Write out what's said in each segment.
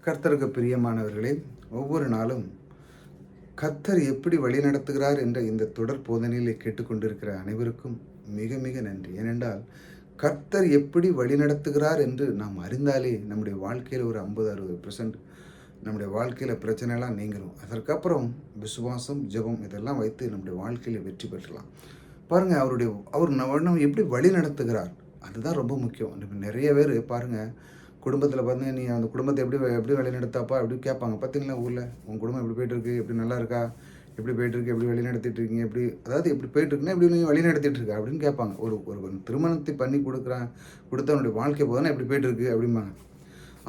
கர்த்தருக்கு பிரியமானவர்களே, ஒவ்வொரு நாளும் கர்த்தர் எப்படி வழிநடத்துகிறார் என்ற இந்த தொடர் போதனையிலே கேட்டுக்கொண்டிருக்கிற அனைவருக்கும் மிக மிக நன்றி. ஏனென்றால், கர்த்தர் எப்படி வழிநடத்துகிறார் என்று நாம் அறிந்தாலே நம்முடைய வாழ்க்கையில் ஒரு 50-60% நம்முடைய வாழ்க்கையில் பிரச்சனைலாம் நீங்கிரும். அதற்கப்புறம் விசுவாசம், ஜெபம் இதெல்லாம் வைத்து நம்முடைய வாழ்க்கையில் வெற்றி பெற்றலாம். பாருங்க, அவர் நம்ம எப்படி வழி நடத்துகிறார் அதுதான் ரொம்ப முக்கியம். இப்ப நிறைய பேர் பாருங்க, குடும்பத்தில் பார்த்தீங்கன்னா, நீ அந்த குடும்பத்தை எப்படி எப்படி வழிநடத்தாப்பா அப்படி கேட்பாங்க. பார்த்தீங்களா ஊரில், உங்கள் குடும்பம் எப்படி போயிட்டுருக்கு, எப்படி நல்லா இருக்கா, எப்படி போயிட்டுருக்கு, எப்படி வழி நடத்திட்டு இருக்கீங்க, எப்படி அதாவது எப்படி போயிட்டுருக்குன்னா எப்படி நீ வழி நடத்திட்டு இருக்க அப்படின்னு கேட்பாங்க. ஒரு திருமணத்தை பண்ணி கொடுத்தவனுடைய வாழ்க்கை போதுன்னா எப்படி போயிட்டுருக்கு அப்படிம்பாங்க.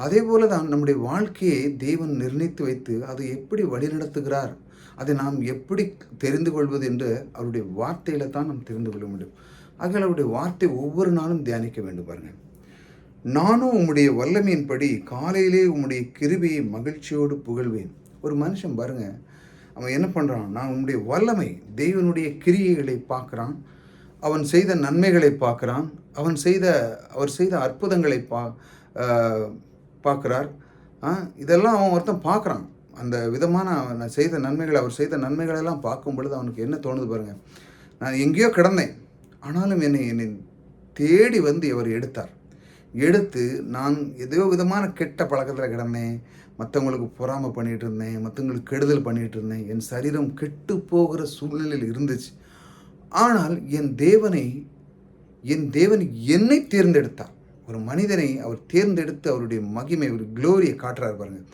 அதே போல தான் நம்முடைய வாழ்க்கையை தேவன் நிர்ணயித்து வைத்து அதை எப்படி வழிநடத்துகிறார், அதை நாம் எப்படி தெரிந்து கொள்வது என்று அவருடைய வார்த்தையில தான் நாம் தெரிந்து கொள்ள முடியும். ஆகையால் அவருடைய வார்த்தை ஒவ்வொரு நாளும் தியானிக்க வேண்டும். பாருங்கள், நானும் உம்முடைய வல்லமையின்படி காலையிலே உம்முடைய கிருபையை மகிழ்ச்சியோடு புகழ்வேன். ஒரு மனுஷன் பாருங்க, அவன் என்ன பண்ணுறான், நான் உம்முடைய வல்லமை தேவனுடைய கிரியைகளை பார்க்குறான், அவன் செய்த நன்மைகளை பார்க்குறான், அவர் செய்த அற்புதங்களை பார்க்குறார். இதெல்லாம் அவன் ஒருத்தன் பார்க்குறான். அந்த விதமான அவர் செய்த நன்மைகளெல்லாம் பார்க்கும் பொழுது அவனுக்கு என்ன தோணுது பாருங்கள், நான் எங்கேயோ கிடந்தேன், ஆனாலும் என்னை தேடி வந்து இவர் எடுத்து நான் ஏதோ விதமான கெட்ட பழக்கத்தில் கிடந்தேன், மற்றவங்களுக்கு பொறாமை பண்ணிகிட்டு இருந்தேன், மற்றவங்களுக்கு கெடுதல் பண்ணிகிட்டு இருந்தேன், என் சரீரம் கெட்டு போகிற சூழ்நிலையில் இருந்துச்சு. ஆனால் என் தேவன் என்னை தேர்ந்தெடுத்தார். ஒரு மனிதனை அவர் தேர்ந்தெடுத்து அவருடைய மகிமை, ஒரு க்ளோரியை காட்டுறார் பாருங்கள்.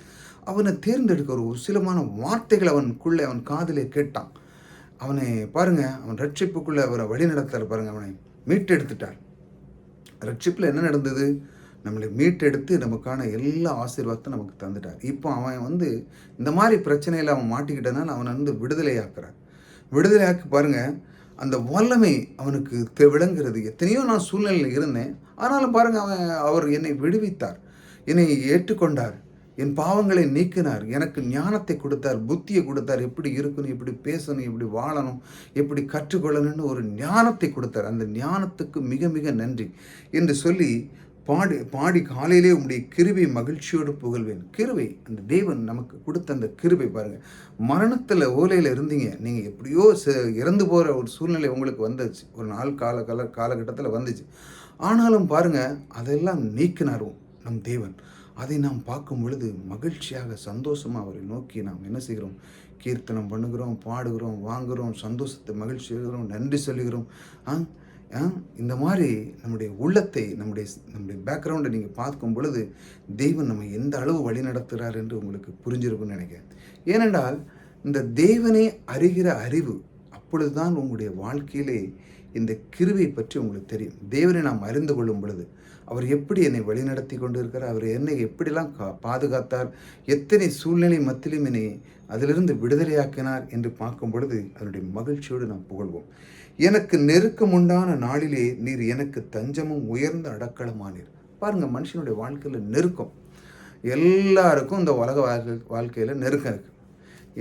அவனை தேர்ந்தெடுக்க ஒரு சிலமான வார்த்தைகள் அவன் காதிலே கேட்டான். அவனை பாருங்க, அவன் ரட்சிப்புக்குள்ளே அவரை வழி நடத்தார் பாருங்கள். அவனை மீட்டெடுத்துட்டார். ரட்சிப்பில் என்ன நடந்தது, நம்மளை மீட்டெடுத்து நமக்கான எல்லா ஆசீர்வாதத்தையும் நமக்கு தந்துட்டார். இப்போ அவன் இந்த மாதிரி பிரச்சனையில் அவன் மாட்டிக்கிட்டனால அவனை விடுதலையாக்கி பாருங்கள், அந்த வல்லமை அவனுக்கு விளங்குறது. எத்தனையோ நான் சூழ்நிலையில் இருந்தேன், ஆனாலும் பாருங்கள், அவர் என்னை விடுவித்தார், என்னை ஏற்றுக்கொண்டார், என் பாவங்களை நீக்கினார், எனக்கு ஞானத்தை கொடுத்தார், புத்தியை கொடுத்தார், எப்படி இருக்கணும், எப்படி பேசணும், எப்படி வாழணும், எப்படி கற்றுக்கொள்ளணும்னு ஒரு ஞானத்தை கொடுத்தார். அந்த ஞானத்துக்கு மிக மிக நன்றி என்று சொல்லி பாடி காலையிலே உங்களுடைய கிருபை மகிழ்ச்சியோடு புகழ்வேன். கிருபை, அந்த தேவன் நமக்கு கொடுத்த அந்த கிருபை பாருங்கள். மரணத்தில் ஓலையில் இருந்தீங்க, நீங்கள் எப்படியோ இறந்து போகிற ஒரு சூழ்நிலை உங்களுக்கு வந்துச்சு, ஒரு நாள் காலகட்டத்தில் வந்துச்சு. ஆனாலும் பாருங்கள், அதெல்லாம் நீக்கினார் நம் தேவன். அதை நாம் பார்க்கும் பொழுது மகிழ்ச்சியாக, சந்தோஷமாக அவரை நோக்கி நாம் என்ன செய்கிறோம், கீர்த்தனம் பண்ணுகிறோம், பாடுகிறோம், வாங்குகிறோம், சந்தோஷத்தை மகிழ்ச்சி எழுகிறோம், நன்றி சொல்லுகிறோம். இந்த மாதிரி நம்முடைய உள்ளத்தை, நம்முடைய பேக்ரவுண்டை நீங்கள் பார்க்கும் பொழுது தெய்வன் நம்ம எந்த அளவு வழி நடத்துகிறார் என்று உங்களுக்கு புரிஞ்சிருக்குன்னு நினைக்கிறேன். ஏனென்றால் இந்த தேவனை அறிகிற அறிவு, அப்பொழுது தான் உங்களுடைய வாழ்க்கையிலே இந்த கிருபை பற்றி உங்களுக்கு தெரியும். தேவனை நாம் அறிந்து கொள்ளும் பொழுது அவர் எப்படி என்னை வழிநடத்தி கொண்டு இருக்கிறார், அவர் என்னை எப்படிலாம் பாதுகாத்தார், எத்தனை சூழ்நிலை மத்தியிலும் என்னை அதிலிருந்து விடுதலையாக்கினார் என்று பார்க்கும் பொழுது அதனுடைய மகிழ்ச்சியோடு நாம் புகழ்வோம். எனக்கு நெருக்கம் உண்டான நாளிலே நீர் எனக்கு தஞ்சமும் உயர்ந்த அடக்கலமானீர். பாருங்கள், மனுஷனுடைய வாழ்க்கையில் நெருக்கம், எல்லாருக்கும் இந்த உலக வாழ்க்கையில் நெருக்கம் இருக்குது.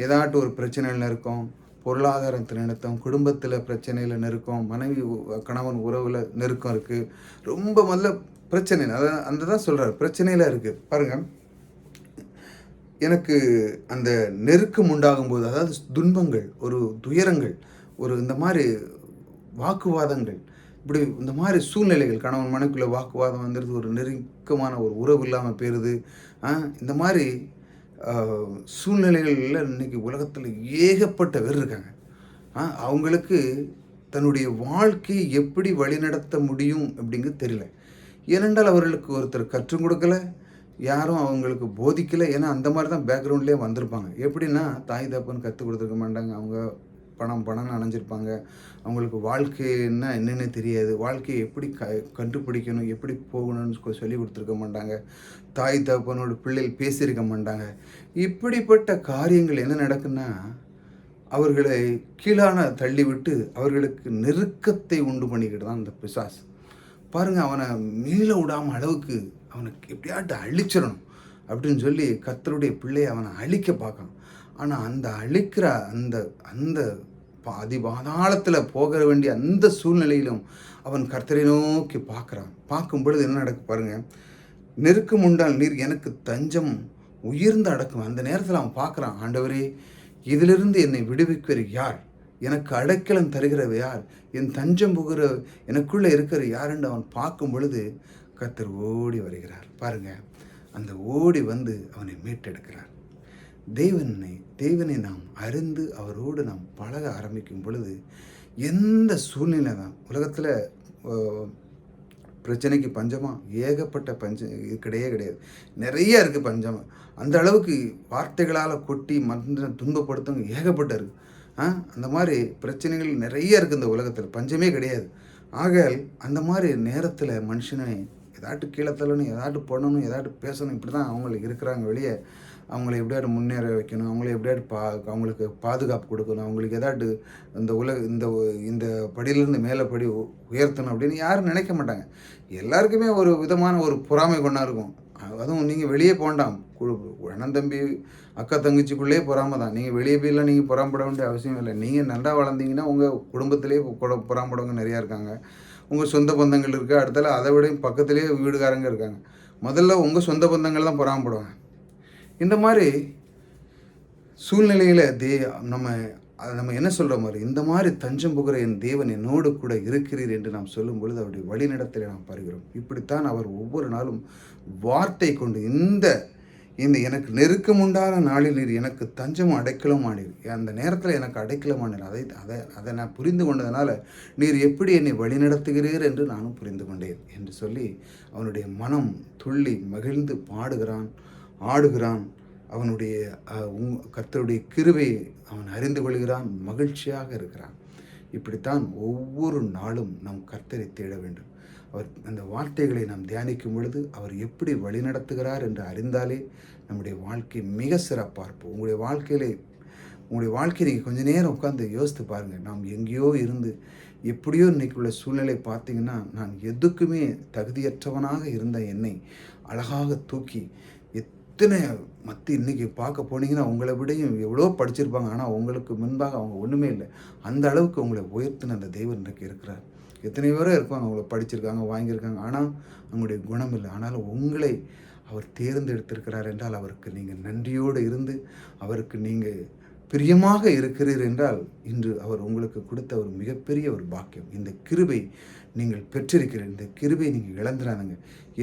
ஏதாட்டும் ஒரு பிரச்சனையில் நெருக்கம், பொருளாதாரத்தில் நெருக்கம், குடும்பத்தில் பிரச்சனையில் நெருக்கம், மனைவி கணவன் உறவில் நெருக்கம் இருக்குது. ரொம்ப முதல்ல பிரச்சனை, அந்த தான் சொல்கிறார், பிரச்சனையில் இருக்குது. பாருங்கள், எனக்கு அந்த நெருக்கம் உண்டாகும்போது, அதாவது துன்பங்கள், ஒரு துயரங்கள், ஒரு இந்த மாதிரி வாக்குவாதங்கள், இப்படி இந்த மாதிரி சூழ்நிலைகள், கணவன் மனைக்குள்ளே வாக்குவாதம் வந்துடுது, ஒரு நெருக்கமான ஒரு உறவு இல்லாமல் போயிடுது. இந்த மாதிரி சூழ்நிலைகளில் இன்றைக்கி உலகத்தில் ஏகப்பட்ட பேர் இருக்காங்க. அவங்களுக்கு தன்னுடைய வாழ்க்கையை எப்படி வழிநடத்த முடியும் அப்படிங்கிறது தெரியல. ஏனென்றால் அவர்களுக்கு ஒருத்தர் கற்றுக் கொடுக்கலை, யாரும் அவங்களுக்கு போதிக்கலை. ஏன்னா அந்த மாதிரி தான் பேக்ரவுண்ட்லேயே வந்திருப்பாங்க. எப்படின்னா, தாய் தப்பன்னு கற்றுக் கொடுத்துருக்க மாட்டாங்க, அவங்க பணம்னு அணைஞ்சிருப்பாங்க. அவங்களுக்கு வாழ்க்கைன்னா என்னென்ன தெரியாது, வாழ்க்கையை எப்படி கண்டுபிடிக்கணும், எப்படி போகணும்னு சொல்லி கொடுத்துருக்க மாட்டாங்க. தாய் தகப்பனோட பிள்ளைகள் பேசியிருக்க மாட்டாங்க. இப்படிப்பட்ட காரியங்கள் என்ன நடக்குன்னா, அவர்களை கீழான தள்ளிவிட்டு அவர்களுக்கு நெருக்கத்தை உண்டு பண்ணிக்கிட்டு தான் இந்த பிசாசு. பாருங்கள், அவனை மீள விடாமல் அளவுக்கு அவனுக்கு எப்படியாட்டு அழிச்சிடணும் அப்படின்னு சொல்லி கர்த்தருடைய பிள்ளையை அவனை அழிக்க பார்க்கான். ஆனால் அந்த அழிக்கிற அந்த அதிபாதாளத்தில் போக வேண்டிய அந்த சூழ்நிலையிலும் அவன் கர்த்தரை நோக்கி பார்க்குறான். பார்க்கும் பொழுது என்ன நடக்கு பாருங்கள், நெருக்கம் உண்டால் நீர் எனக்கு தஞ்சம் உயர்ந்த அடக்கம். அந்த நேரத்தில் அவன் பார்க்குறான், ஆண்டவரே, இதிலிருந்து என்னை விடுவிக்கிற யார்? எனக்கு அடைக்கலம் தருகிறவர் யார்? என் தஞ்சம் புகுகிற எனக்குள்ளே இருக்கிற யார் என்று அவன் பார்க்கும் பொழுது கர்த்தர் ஓடி வருகிறார். பாருங்க, அந்த ஓடி வந்து அவனை மீட்டெடுக்கிறார். தேவனை நாம் அறிந்து அவரோடு நாம் பழக ஆரம்பிக்கும் பொழுது எந்த சூழ்நிலை தான் உலகத்தில் பிரச்சனைக்கு பஞ்சமா? ஏகப்பட்ட பஞ்சம் கிடையாது. நிறைய இருக்குது பஞ்சம். அந்த அளவுக்கு வார்த்தைகளால் கொட்டி துன்பப்படுத்தவங்க ஏகப்பட்ட இருக்குது. அந்த மாதிரி பிரச்சனைகள் நிறைய இருக்குது இந்த உலகத்தில். பஞ்சமே கிடையாது. ஆகையால் அந்த மாதிரி நேரத்தில் மனுஷனை ஏதாட்டு கீழே தள்ளணும், ஏதாட்டு பண்ணணும், ஏதாட்டு பேசணும், இப்படி தான் அவங்களுக்கு இருக்கிறாங்க. வெளியே அவங்கள எப்படியாட்டு முன்னேற வைக்கணும், அவங்கள எப்படியாட்டு அவங்களுக்கு பாதுகாப்பு கொடுக்கணும், அவங்களுக்கு ஏதாட்டு இந்த படியிலேருந்து மேலே படி உயர்த்தணும் அப்படின்னு யாரும் நினைக்க மாட்டாங்க. எல்லாருக்குமே ஒரு விதமான ஒரு பொறாமை கொண்டா இருக்கும். அதுவும் நீங்கள் வெளியே போண்டாம், அண்ணன் தம்பி அக்கா தங்கச்சிக்குள்ளே பொறாமை தான். நீங்கள் வெளியே போயெல்லாம் நீங்கள் பொறாம்பட வேண்டிய அவசியம் இல்லை. நீங்கள் நல்லா வளர்ந்தீங்கன்னா உங்கள் குடும்பத்திலே பொறாம்படவங்க நிறையா இருக்காங்க. உங்கள் சொந்த பந்தங்கள் இருக்குது. அடுத்தால அதை விட பக்கத்துலேயே வீடுகாரங்க இருக்காங்க. முதல்ல உங்கள் சொந்த பந்தங்கள் தான் பொறாமப்படுவாங்க. இந்த மாதிரி சூழ்நிலையில் நம்ம என்ன சொல்கிற மாதிரி, இந்த மாதிரி தஞ்சம் புகிற என் தேவன் என்னோடு கூட இருக்கிறீர் என்று நாம் சொல்லும் பொழுது அவருடைய வழிநடத்தலை நாம் பருகிறோம். இப்படித்தான் அவர் ஒவ்வொரு நாளும் வார்த்தை கொண்டு இந்த எனக்கு நெருக்கம் உண்டான நாளில் நீர் எனக்கு தஞ்சம் அடைக்கலமானீர், அந்த நேரத்தில் எனக்கு அடைக்கலமானீர். அதை நான் புரிந்து கொண்டதுனால நீர் எப்படி என்னை வழிநடத்துகிறீர் என்று நானும் புரிந்து கொண்டேன் என்று சொல்லி அவனுடைய மனம் துள்ளி மகிழ்ந்து பாடுகிறான், ஆடுகிறான். அவனுடைய கர்த்தருடைய கிருபையை அவன் அறிந்து கொள்கிறான், மகிழ்ச்சியாக இருக்கிறான். இப்படித்தான் ஒவ்வொரு நாளும் நாம் கர்த்தரை தேட வேண்டும். அவர் அந்த வார்த்தைகளை நாம் தியானிக்கும் பொழுது அவர் எப்படி வழிநடத்துகிறார் என்று அறிந்தாலே நம்முடைய வாழ்க்கை மிக சிறப்பாக இருப்போம். உங்களுடைய வாழ்க்கையை நீங்கள் கொஞ்சம் நேரம் உட்காந்து யோசித்து பாருங்கள். நாம் எங்கேயோ இருந்து எப்படியோ இன்றைக்குள்ள சூழ்நிலை பார்த்தீங்கன்னா, நான் எதுக்குமே தகுதியற்றவனாக இருந்த என்னை அழகாக தூக்கி எத்தனை இன்றைக்கி பார்க்க போனீங்கன்னா உங்களை விடையும் எவ்வளோ படிச்சிருப்பாங்க, ஆனால் உங்களுக்கு முன்பாக அவங்க ஒன்றுமே இல்லை. அந்த அளவுக்கு உங்களை உயர்த்தின அந்த தெய்வம் இன்றைக்கு இருக்கிறார். எத்தனை பேரோ இருப்பாங்க, அவங்கள படிச்சிருக்காங்க, வாங்கியிருக்காங்க, ஆனால் அவங்களுடைய குணம் இல்லை. ஆனாலும் உங்களை அவர் தேர்ந்தெடுத்திருக்கிறார் என்றால் அவருக்கு நீங்கள் நன்றியோடு இருந்து அவருக்கு நீங்கள் பிரியமாக இருக்கிறீர் என்றால் இன்று அவர் உங்களுக்கு கொடுத்த ஒரு மிகப்பெரிய ஒரு பாக்கியம். இந்த கிருபை நீங்கள் பெற்றிருக்கிறீர்கள். இந்த கிருபை நீங்கள் இழந்துடாதுங்க.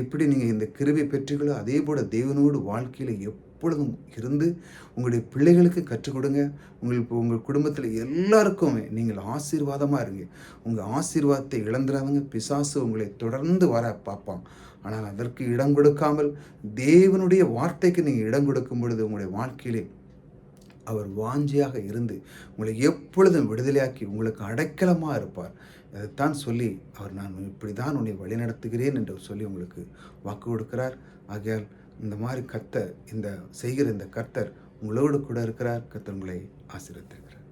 எப்படி நீங்கள் இந்த கிருபை பெற்றீர்களோ அதே போல் தேவனோடு வாழ்க்கையில் எப்பொழுதும் இருந்து உங்களுடைய பிள்ளைகளுக்கு கற்றுக் கொடுங்க. உங்கள் குடும்பத்தில் எல்லாருக்குமே நீங்கள் ஆசீர்வாதமாக இருங்க. உங்கள் ஆசீர்வாதத்தை இழந்துடாதுங்க. பிசாசு உங்களை தொடர்ந்து வர பார்ப்பான். ஆனால் அதற்கு இடம் கொடுக்காமல் தேவனுடைய வார்த்தைக்கு நீங்கள் இடம் கொடுக்கும் பொழுது உங்களுடைய வாழ்க்கையிலே அவர் வாஞ்சியாக இருந்து உங்களை எப்பொழுதும் விடுதலையாக்கி உங்களுக்கு அடைக்கலமாக இருப்பார். அதைத்தான் சொல்லி அவர் நான் இப்படி தான் உன்னை வழிநடத்துகிறேன் என்று சொல்லி உங்களுக்கு வாக்கு கொடுக்கிறார். ஆகையால் இந்த மாதிரி செய்கிற இந்த கர்த்தர் உங்களோடு கூட இருக்கிறார். கர்த்தர் உங்களை ஆசீர்வதிக்கிறார்.